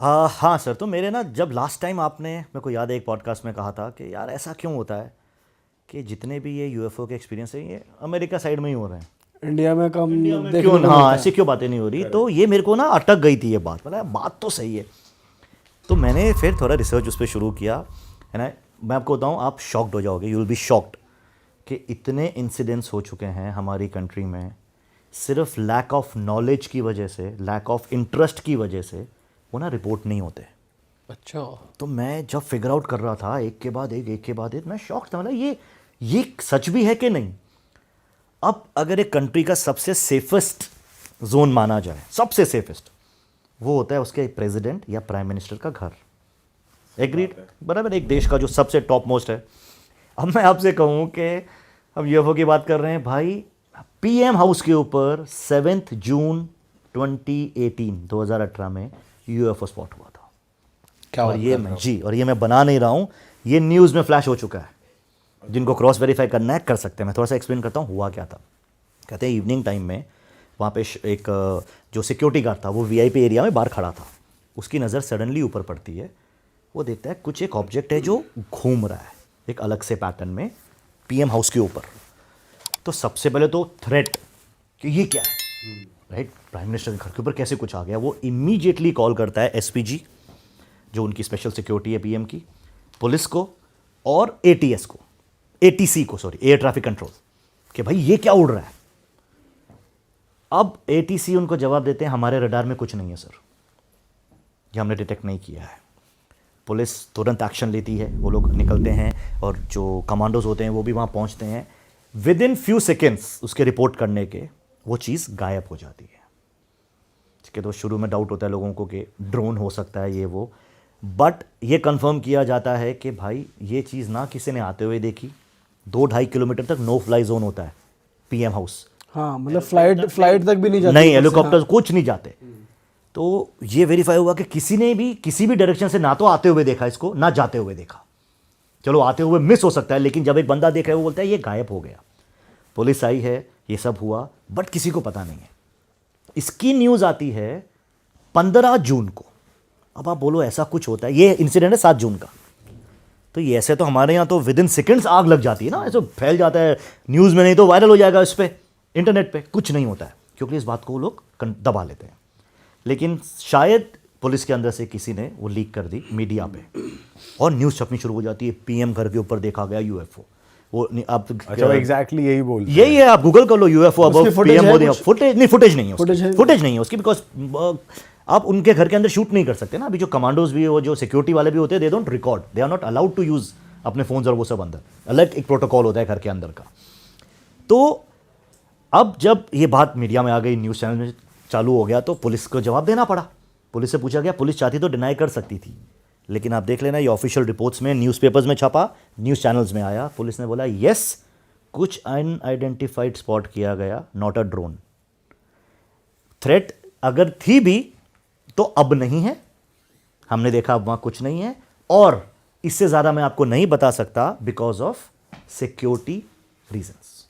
हाँ सर, तो मेरे ना जब लास्ट टाइम आपने, मेरे को याद है एक पॉडकास्ट में कहा था कि यार ऐसा क्यों होता है कि जितने भी ये यूएफओ के एक्सपीरियंस हैं ये अमेरिका साइड में ही हो रहे हैं, इंडिया में कम देखने क्यों को हाँ मिलता ऐसी है। क्यों बातें नहीं हो रही। तो ये मेरे को ना अटक गई थी ये बात, मतलब बात तो सही है। तो मैंने फिर थोड़ा रिसर्च उस पर शुरू किया है ना। मैं आपको बताऊँ, आप शॉक्ड हो जाओगे, यू विल बी शॉक्ड कि इतने इंसिडेंट्स हो चुके हैं हमारी कंट्री में सिर्फ लैक ऑफ नॉलेज की वजह से, लैक ऑफ इंटरेस्ट की वजह से वो ना रिपोर्ट नहीं होते। अच्छा। तो मैं जब फिगर आउट कर रहा था एक के बाद एक, एक के बाद एक, मैं शॉक था, मतलब ये सच भी है कि नहीं। अब अगर एक कंट्री का सबसे सेफेस्ट जोन माना जाए, सबसे सेफेस्ट, वो होता है उसके प्रेसिडेंट या प्राइम मिनिस्टर का घर। एग्रीड, बराबर, एक देश का जो सबसे टॉप मोस्ट है। अब मैं आपसे कहूँ कि हम यूएफओ की बात कर रहे हैं भाई, पीएम हाउस के ऊपर 7 जून 2018 में यूएफओ स्पॉट हुआ था। क्या और बात ये कर रहे मैं हो? जी, और ये मैं बना नहीं रहा हूँ, ये न्यूज़ में फ्लैश हो चुका है। जिनको क्रॉस वेरीफाई करना है कर सकते हैं। मैं थोड़ा सा एक्सप्लेन करता हूँ हुआ क्या था। कहते हैं इवनिंग टाइम में वहाँ पे एक जो सिक्योरिटी गार्ड था वो वीआईपी एरिया में बाहर खड़ा था। उसकी नज़र सडनली ऊपर पड़ती है, वो देखता है कुछ एक ऑब्जेक्ट है जो घूम रहा है एक अलग से पैटर्न में पीएम हाउस के ऊपर। तो सबसे पहले तो थ्रेट कि ये क्या है, राइट, प्राइम मिनिस्टर के घर के ऊपर कैसे कुछ आ गया। वो इमीडिएटली कॉल करता है एसपीजी, जो उनकी स्पेशल सिक्योरिटी है पीएम की, पुलिस को और एटीएस को, एटीसी को, सॉरी, एयर ट्रैफिक कंट्रोल, कि भाई ये क्या उड़ रहा है। अब एटीसी उनको जवाब देते हैं हमारे रडार में कुछ नहीं है सर, ये हमने डिटेक्ट नहीं किया है। पुलिस तुरंत एक्शन लेती है, वो लोग निकलते हैं और जो कमांडोज होते हैं वो भी वहाँ पहुँचते हैं। विद इन फ्यू सेकेंड्स उसके रिपोर्ट करने के वो चीज़ गायब हो जाती है। ठीक है, तो शुरू में डाउट होता है लोगों को कि ड्रोन हो सकता है ये वो, बट ये कंफर्म किया जाता है कि भाई ये चीज़ ना किसी ने आते हुए देखी। 2-2.5 किलोमीटर तक नो फ्लाई जोन होता है पीएम हाउस, हाँ, मतलब फ्लाइट तक भी नहीं जाती नहीं ऊपर से, हेलीकॉप्टर हाँ। कुछ नहीं जाते। तो ये वेरीफाई हुआ कि किसी ने भी किसी भी डायरेक्शन से ना तो आते हुए देखा इसको, ना जाते हुए देखा। चलो आते हुए मिस हो सकता है, लेकिन जब एक बंदा देखा है वो बोलता है ये गायब हो गया। पुलिस आई है, ये सब हुआ, बट किसी को पता नहीं है। इसकी न्यूज़ आती है 15 जून को। अब आप बोलो ऐसा कुछ होता है, ये इंसिडेंट है 7 जून का। तो ये ऐसे तो हमारे यहाँ तो विद इन सेकेंड्स आग लग जाती है ना, ऐसे फैल जाता है न्यूज़ में, नहीं तो वायरल हो जाएगा इस पर, इंटरनेट पे। कुछ नहीं होता है क्योंकि इस बात को वो लोग दबा लेते हैं। लेकिन शायद पुलिस के अंदर से किसी ने वो लीक कर दी मीडिया पे, और न्यूज़ छपनी शुरू हो जाती है, पीएम घर के ऊपर देखा गया यूएफओ। वो आप अच्छा, एग्जैक्टली यही बोल रहे यही है, आप गूगल कर लो यूएफओ उसकी अबव footage पीएम है मोदी। कुछ? फुटेज नहीं, फुटेज नहीं है Footage उसकी, है? फुटेज नहीं है उसकी, बिकॉज आप उनके घर के अंदर शूट नहीं कर सकते ना। अभी जो कमांडोज भी, वो जो सिक्योरिटी वाले भी होते हैं, they don't record, they are not allowed to use अपने फोन्स और वो सब अंदर, अलग एक प्रोटोकॉल होता है घर के अंदर का। तो अब जब ये बात मीडिया में आ गई, न्यूज़ चैनल में चालू हो गया, तो पुलिस को जवाब देना पड़ा। पुलिस से पूछा गया, पुलिस चाहती तो डिनाई कर सकती थी, लेकिन आप देख लेना ये ऑफिशियल रिपोर्ट्स में, न्यूज़पेपर्स में छपा, न्यूज़ चैनल्स में आया। पुलिस ने बोला यस, कुछ अनआइडेंटिफाइड स्पॉट किया गया, नॉट अ ड्रोन। थ्रेट अगर थी भी तो अब नहीं है, हमने देखा अब वहां कुछ नहीं है। और इससे ज़्यादा मैं आपको नहीं बता सकता बिकॉज ऑफ सिक्योरिटी रीजंस।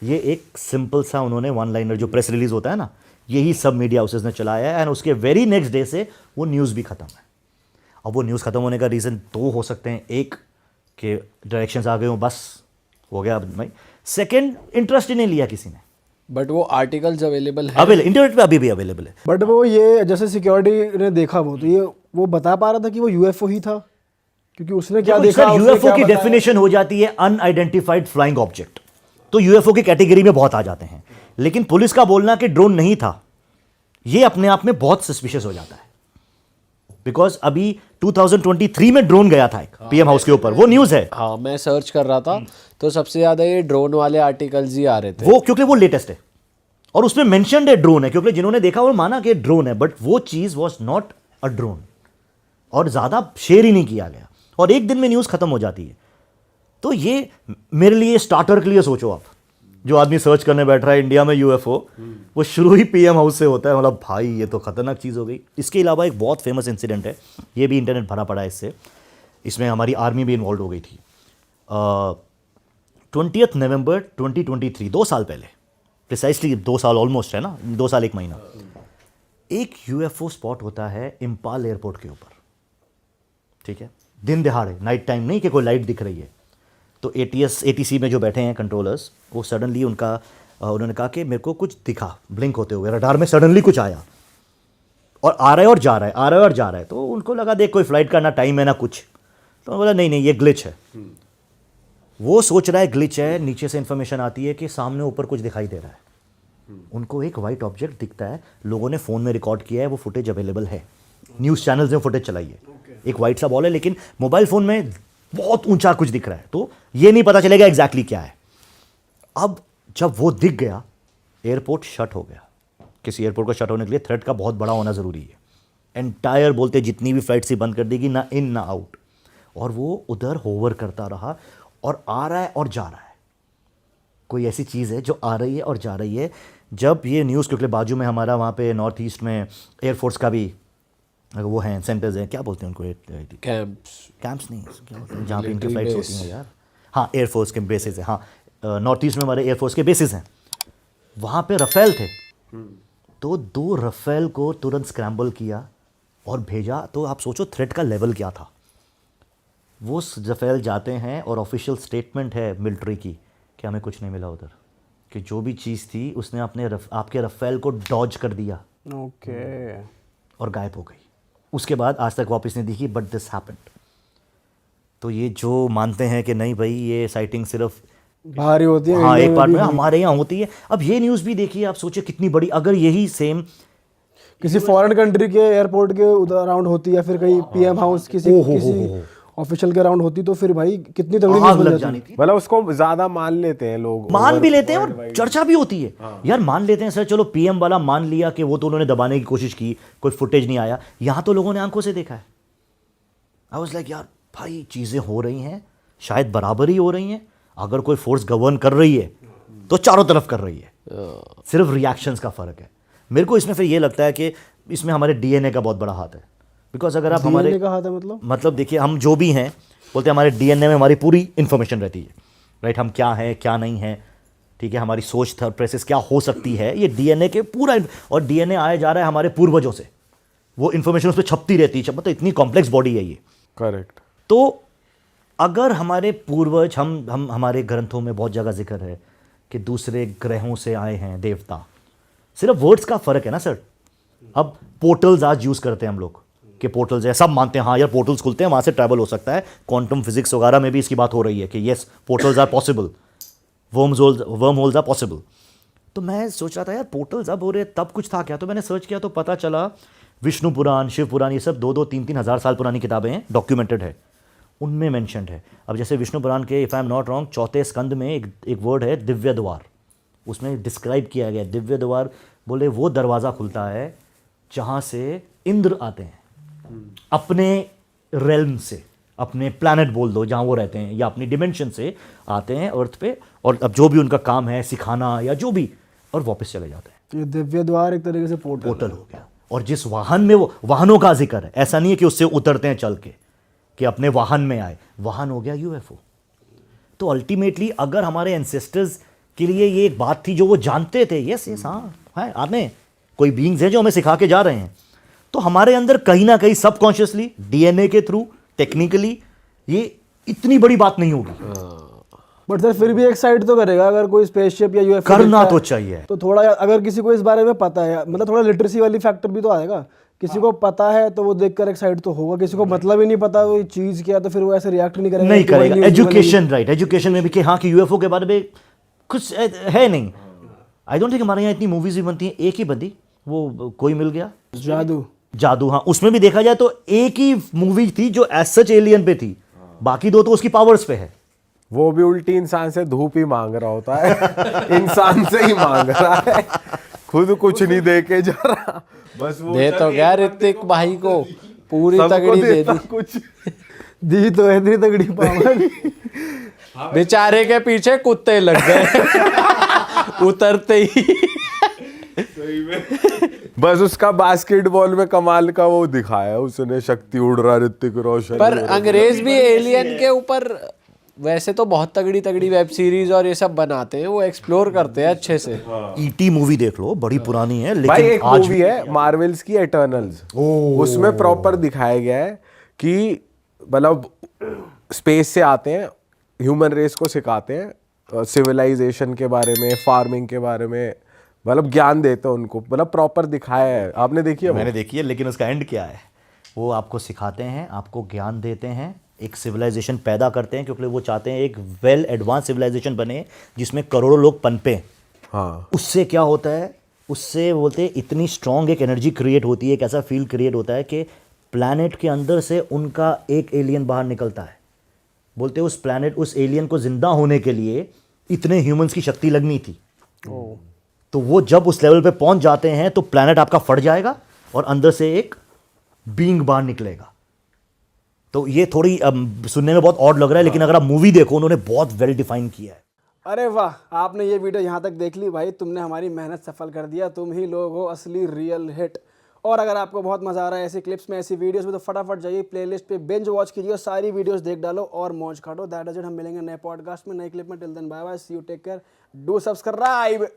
ये एक सिंपल सा उन्होंने वन लाइनर, जो प्रेस रिलीज होता है ना, यही सब मीडिया हाउसेस ने चलाया है, एंड उसके वेरी नेक्स्ट डे से वो न्यूज़ भी खत्म है। अब वो न्यूज़ खत्म होने का रीज़न दो हो सकते हैं, एक कि डायरेक्शंस आ गए हो, बस हो गया अब भाई। सेकेंड, इंटरेस्ट ही नहीं लिया किसी ने। बट वो आर्टिकल्स अवेलेबल है। इंटरनेट पे अभी भी अवेलेबल है। बट वो ये जैसे सिक्योरिटी ने देखा वो, तो ये वो बता पा रहा था कि वो यूएफओ ही था, क्योंकि उसने क्या देखा, उसने यूएफओ क्या की बताया? डेफिनेशन हो जाती है अनआइडेंटिफाइड फ्लाइंग ऑब्जेक्ट, तो यूएफओ की कैटेगरी में बहुत आ जाते हैं। लेकिन पुलिस का बोलना कि ड्रोन नहीं था, ये अपने आप में बहुत सस्पिशियस हो जाता है। बिकॉज अभी 2023 में ड्रोन गया था एक पीएम हाउस के ऊपर, वो न्यूज़ है। हाँ, मैं सर्च कर रहा था तो सबसे ज़्यादा ये ड्रोन वाले आर्टिकल्स ही आ रहे थे। वो क्योंकि वो लेटेस्ट है और उसमें मेंशन्ड है ड्रोन है, क्योंकि जिन्होंने देखा वो माना कि ड्रोन है, बट वो चीज़ वॉज नॉट अ ड्रोन, और ज़्यादा शेयर ही नहीं किया गया, और एक दिन में न्यूज़ खत्म हो जाती है। तो ये मेरे लिए स्टार्टर के लिए सोचो आप, जो आदमी सर्च करने बैठ रहा है इंडिया में यूएफओ, वो शुरू ही पीएम हाउस से होता है, मतलब भाई ये तो खतरनाक चीज़ हो गई। इसके अलावा एक बहुत फेमस इंसिडेंट है, ये भी इंटरनेट भरा पड़ा है इससे, इसमें हमारी आर्मी भी इन्वॉल्व हो गई थी। 20 नवंबर 2023, 2 साल पहले, प्रिसाइसली 2 साल ऑलमोस्ट है ना, 2 साल 1 महीना, एक यूएफओ स्पॉट होता है इम्पाल एयरपोर्ट के ऊपर, ठीक है, दिन दिहाड़े, नाइट टाइम नहीं कि कोई लाइट दिख रही है। तो एटीसी में जो बैठे हैं कंट्रोलर्स, वो सडनली उन्होंने कहा कि मेरे को कुछ दिखा ब्लिंक होते हुए, रडार में सडनली कुछ आया और आ रहा है और जा रहा है, आ रहा है और जा रहा है। तो उनको लगा देख कोई फ्लाइट का ना टाइम है ना कुछ, तो बोला नहीं ये ग्लिच है। वो सोच रहा है ग्लिच है, नीचे से इंफॉर्मेशन आती है कि सामने ऊपर कुछ दिखाई दे रहा है। उनको एक वाइट ऑब्जेक्ट दिखता है, लोगों ने फ़ोन में रिकॉर्ड किया है, वो फुटेज अवेलेबल है, न्यूज़ चैनल्स में फुटेज चलाई है। एक वाइट सा बॉल है, लेकिन मोबाइल फ़ोन में बहुत ऊंचा कुछ दिख रहा है, तो ये नहीं पता चलेगा एग्जैक्टली क्या है। अब जब वो दिख गया, एयरपोर्ट शट हो गया। किसी एयरपोर्ट का शट होने के लिए थ्रेट का बहुत बड़ा होना ज़रूरी है। एंटायर बोलते जितनी भी फ्लाइट्स ही बंद कर देगी, ना इन ना आउट। और वो उधर होवर करता रहा और आ रहा है और जा रहा है। कोई ऐसी चीज़ है जो आ रही है और जा रही है। जब ये न्यूज़, क्योंकि बाजू में हमारा वहाँ पे नॉर्थ ईस्ट में एयरफोर्स का भी वो हैं, सेंटर्स हैं, क्या बोलते हैं उनको, कैंप्स नहीं, क्या बोलते हैं जहाँ पे इनकी फ्लाइट्स होती हैं यार, हाँ एयरफोर्स के बेसिस हैं, हाँ नॉर्थ ईस्ट में हमारे एयरफोर्स के बेसिस हैं। वहाँ पे रफ़ेल थे, तो 2 रफ़ेल को तुरंत स्क्रैम्बल किया और भेजा। तो आप सोचो थ्रेट का लेवल क्या था। वो रफ़ेल जाते हैं और ऑफिशियल स्टेटमेंट है मिलिट्री की कि हमें कुछ नहीं मिला उधर, कि जो भी चीज़ थी उसने आपके रफ़ेल को डॉज कर दिया ओके और गायब हो गई। उसके बाद आज तक वापस नहीं दिखी, बट दिस हैपेंड। तो ये जो मानते हैं कि नहीं भाई ये साइटिंग सिर्फ बाहर ही होती है, हाँ इंडिया एक में पार्ट भी में हमारे यहाँ होती है। अब ये न्यूज़ भी देखिए, आप सोचिए कितनी बड़ी, अगर यही सेम किसी फॉरेन कंट्री के एयरपोर्ट के उधर अराउंड होती है, फिर कहीं पीएम हाउस किसी ऑफिशियल के अराउंड होती, तो फिर भाई कितनी तगड़ी न्यूज़ आग बन लग जाती जानी है। थी। मतलब उसको ज्यादा मान लेते हैं लोग, मान भी लेते हैं और चर्चा भी होती है। यार मान लेते हैं सर, चलो पीएम वाला मान लिया कि वो तो उन्होंने दबाने की कोशिश की, कोई फुटेज नहीं आया। यहाँ तो लोगों ने आंखों से देखा है। आई वाज लाइक यार भाई चीज़ें हो रही हैं, शायद बराबर ही हो रही हैं। अगर कोई फोर्स गवर्न कर रही है तो चारों तरफ कर रही है, सिर्फ रिएक्शंस का फ़र्क है। मेरे को इसमें फिर ये लगता है कि इसमें हमारे डीएनए का बहुत बड़ा हाथ है। बिकॉज अगर आप हमारे DNA का हाथ है मतलब देखिए, हम जो भी हैं बोलते हैं हमारे डीएनए में हमारी पूरी इन्फॉर्मेशन रहती है, राइट। हम क्या हैं क्या नहीं है, ठीक है, हमारी सोच थॉट प्रोसेस क्या हो सकती है, ये डीएनए के पूरा। और डीएनए आया जा रहा है हमारे पूर्वजों से, वो इन्फॉर्मेशन उस पर छपती रहती है। मतलब इतनी कॉम्प्लेक्स बॉडी है ये। करेक्ट। तो अगर हमारे पूर्वज, हम हमारे ग्रंथों में बहुत जगह जिक्र है कि दूसरे ग्रहों से आए हैं देवता, सिर्फ वर्ड्स का फ़र्क है ना सर। अब पोर्टल्स आज यूज़ करते हैं हम लोग कि पोर्टल्स है, सब मानते हैं हाँ यार पोर्टल्स खुलते हैं, वहाँ से ट्रैवल हो सकता है। क्वांटम फिजिक्स वगैरह में भी इसकी बात हो रही है कि yes portals are possible, wormholes are possible. तो मैं सोच रहा था यार पोर्टल्स अब हो रहे, तब कुछ था क्या? तो मैंने सर्च किया तो पता चला विष्णु पुराण, शिव पुराण, ये सब 2-2, 3-3 हज़ार साल पुरानी किताबें हैं, डॉक्यूमेंटेड है, उनमें मेंशनड है। अब जैसे विष्णु पुराण के if I am not wrong 4थे स्कंद में एक वर्ड है दिव्य द्वार, उसमें डिस्क्राइब किया गया दिव्य द्वार, बोले वो दरवाज़ा खुलता है जहाँ से इंद्र आते हैं अपने रेल्म से, अपने प्लैनेट बोल दो जहाँ वो रहते हैं, या अपनी डिमेंशन से आते हैं अर्थ पे, और अब जो भी उनका काम है सिखाना या जो भी, और वापस चले जाते हैं। ये दिव्य द्वार एक तरीके से पोर्टल हो गया। और जिस वाहन में, वो वाहनों का जिक्र है, ऐसा नहीं है कि उससे उतरते हैं चल के कि अपने वाहन में आए, वाहन हो गया यूएफओ। तो अल्टीमेटली अगर हमारे एंसेस्टर्स के लिए ये एक बात थी जो वो जानते थे, यस यस हाँ है, आने कोई बीइंग्स हैं जो हमें सिखा के जा रहे हैं, तो हमारे अंदर कहीं ना कहीं सबकॉन्शियसली डीएनए के थ्रू टेक्निकली ये इतनी बड़ी बात नहीं होगी। बट सर फिर भी एक साइड तो करेगा, अगर कोई स्पेसशिप या यूएफओ करना तो चाहिए। तो थोड़ा, अगर किसी को इस बारे में पता है, मतलब थोड़ा लिटरेसी वाली फैक्टर भी तो आएगा। किसी को पता है तो वो देखकर एक साइड तो होगा, किसी को मतलब ही नहीं पता वो चीज़ क्या, तो फिर वो ऐसे रिएक्ट नहीं करेगा। नहीं करेगा। एजुकेशन, राइट, एजुकेशन में भी कि हाँ कि यूएफओ के बारे में कुछ है नहीं। आई डोंट थिंक हमारे यहाँ इतनी मूवीज भी बनती हैं, एक ही बंदी वो कोई मिल गया, जादू, हाँ उसमें भी देखा जाए तो एक ही मूवी थी जो एज सच एलियन पे थी, बाकी 2 तो उसकी पावर्स पे है। वो भी उल्टी इंसान से धूप ही मांग रहा होता है इंसान से ही मांग रहा है, खुद कुछ नहीं दे के जा रहा, बस वो दे तो गया ऋतिक भाई को पूरी तगड़ी दे दी, कुछ दी तो है इतनी तगड़ी पावर। बेचारे के पीछे कुत्ते लग गए उतरते ही। बस उसका बास्केटबॉल में कमाल का वो दिखाया उसने, शक्ति उड़ रहा ऋतिक रोशन। पर अंग्रेज भी एलियन के ऊपर वैसे तो बहुत तगड़ी तगड़ी वेब सीरीज और ये सब बनाते हैं, वो एक्सप्लोर करते हैं अच्छे से। ईटी मूवी देख लो, बड़ी पुरानी है भाई लेकिन एक आज मूवी है मार्वल्स की एटर्नल्स, उसमें प्रॉपर दिखाया गया है कि मतलब स्पेस से आते हैं, ह्यूमन रेस को सिखाते हैं सिविलाइजेशन के बारे में, फार्मिंग के बारे में, मतलब ज्ञान देते हैं उनको, मतलब प्रॉपर दिखाया है। आपने देखी है वो? मैंने देखी है, लेकिन उसका एंड क्या है? वो आपको सिखाते हैं, आपको ज्ञान देते हैं, एक सिविलाइजेशन पैदा करते हैं, क्योंकि वो चाहते हैं एक वेल एडवांस सिविलाइजेशन बने जिसमें करोड़ों लोग पनपे। हाँ उससे क्या होता है, उससे बोलते हैं इतनी स्ट्रांग एक एनर्जी क्रिएट होती है, एक ऐसा फील क्रिएट होता है कि प्लैनेट के अंदर से उनका एक एलियन बाहर निकलता है। बोलते हैं उस प्लैनेट, उस एलियन को जिंदा होने के लिए इतने ह्यूमंस की शक्ति लगनी थी। तो वो जब उस लेवल पे पहुंच जाते हैं तो प्लैनेट आपका फट जाएगा और अंदर से एक बीइंग बाहर निकलेगा। तो ये थोड़ी सुनने में बहुत ऑड लग रहा है, लेकिन अगर आप मूवी देखो, उन्होंने बहुत वेल डिफाइन किया है। अरे वाह, आपने ये वीडियो यहाँ तक देख ली भाई, तुमने हमारी मेहनत सफल कर दिया, तुम ही लोग हो असली रियल हिट। और अगर आपको बहुत मजा आ रहा है ऐसी क्लिप्स में, ऐसी वीडियोस में, तो फटाफट जाइए प्लेलिस्ट पे बिंज वॉच कीजिए और सारी वीडियोस देख डालो और मौज काटो। That is it. हम मिलेंगे नए पॉडकास्ट में, नए क्लिप में। Till then bye bye, see you, take care, do subscribe.